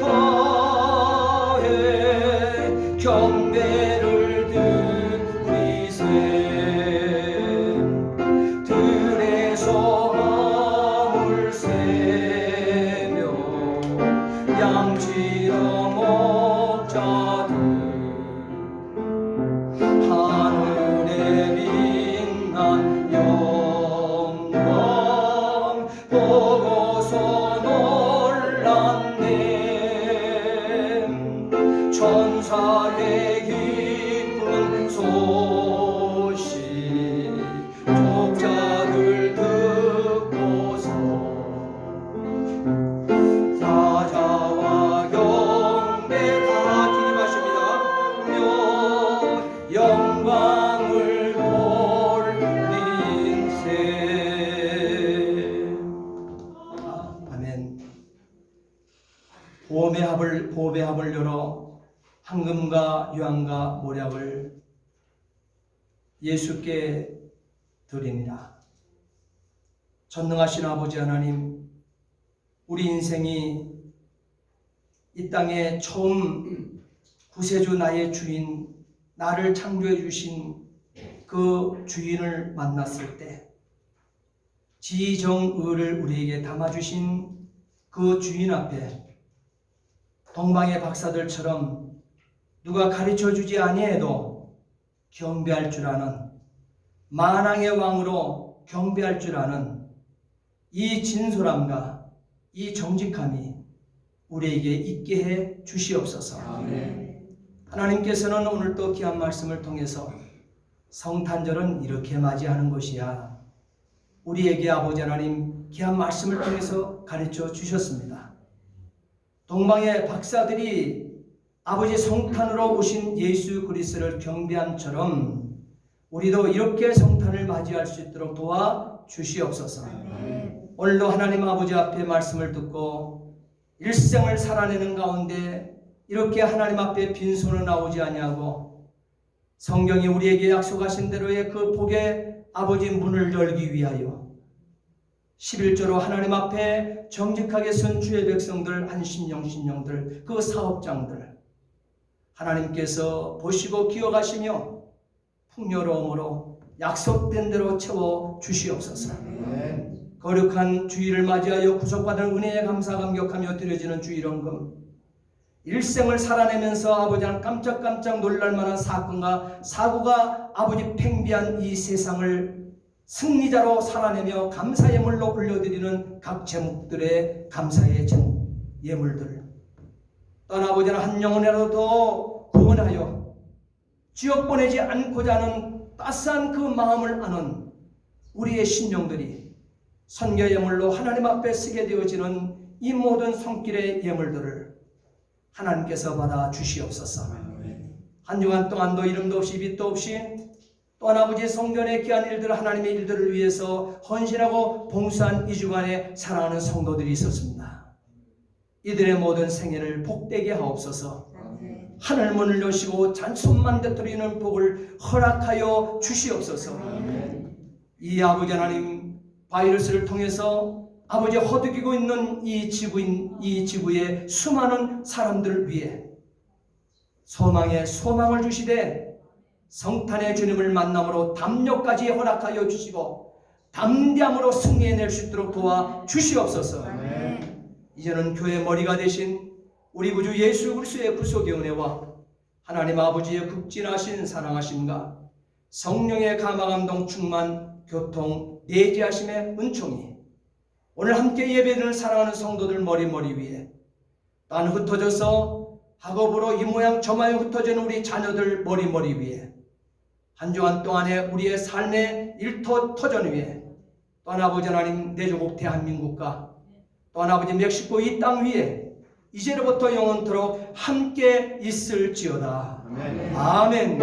다해 경배를 드리세. 들에서 마음을 세며 양치러 먹자들 하늘에 빛난 영광 보고서 놀랐네. 천사의 기쁜 소식 독자들 듣고서 사자와 경배 다 기립하십니다. 영광을 돌린세. 아멘. 보배합을 열어 황금과 유황과 모략을 예수께 드립니다. 전능하신 아버지 하나님, 우리 인생이 이 땅에 처음 구세주 나의 주인, 나를 창조해 주신 그 주인을 만났을 때 지정의를 우리에게 담아주신 그 주인 앞에 동방의 박사들처럼 누가 가르쳐주지 아니해도 경배할 줄 아는, 만왕의 왕으로 경배할 줄 아는 이 진솔함과 이 정직함이 우리에게 있게 해 주시옵소서. 아멘. 하나님께서는 오늘도 귀한 말씀을 통해서 성탄절은 이렇게 맞이하는 것이야, 우리에게 아버지 하나님 귀한 말씀을 통해서 가르쳐 주셨습니다. 동방의 박사들이 아버지 성탄으로 오신 예수 그리스도를 경배함처럼 우리도 이렇게 성탄을 맞이할 수 있도록 도와 주시옵소서. 아멘. 오늘도 하나님 아버지 앞에 말씀을 듣고 일생을 살아내는 가운데 이렇게 하나님 앞에 빈손으로 나오지 아니하고 성경이 우리에게 약속하신 대로의 그 복의 아버지 문을 열기 위하여 11조로 하나님 앞에 정직하게 선 주의 백성들, 한심령신령들, 그 사업장들 하나님께서 보시고 기억하시며 풍요로움으로 약속된 대로 채워 주시옵소서. 아멘. 거룩한 주일을 맞이하여 구속받은 은혜에 감사 감격하며 드려지는 주일원금, 일생을 살아내면서 아버지는 깜짝깜짝 놀랄만한 사건과 사고가 아버지 팽비한 이 세상을 승리자로 살아내며 감사 예물로 올려드리는 각 제목들의 감사의 예물들, 또한 아버지는 한 영혼이라도 더 구원하여 지옥 보내지 않고자 하는 따스한 그 마음을 아는 우리의 신령들이 선교 예물로 하나님 앞에 쓰게 되어지는 이 모든 손길의 예물들을 하나님께서 받아 주시옵소서. 한 주간 동안도 이름도 없이 빛도 없이 또한 아버지 성전의 귀한 일들, 하나님의 일들을 위해서 헌신하고 봉사한 이 주간에 사랑하는 성도들이 있었습니다. 이들의 모든 생애를 복되게 하옵소서. 하늘 문을 여시고 잔손만 되돌리는 복을 허락하여 주시옵소서. 이 아버지 하나님, 바이러스를 통해서 아버지 허덕이고 있는 이 지구의 수많은 사람들을 위해 소망을 주시되 성탄의 주님을 만남으로 담력까지 허락하여 주시고 담대함으로 승리해낼 수 있도록 도와 주시옵소서. 이제는 교회 머리가 되신 우리 구주 예수 그리스도의 구속의 은혜와 하나님 아버지의 극진하신 사랑하심과 성령의 감화감동 충만 교통 내재하심의 은총이 오늘 함께 예배드리는 사랑하는 성도들 머리 위에, 또한 흩어져서 학업으로 이 모양 저 모양 흩어지는 우리 자녀들 머리 위에, 한 주간 동안에 우리의 삶의 일터전 위에, 또한 아버지 하나님 내 조국 대한민국과 또한 아버지 멕시코 이 땅 위에 이제로부터 영원토록 함께 있을지어다. 아멘.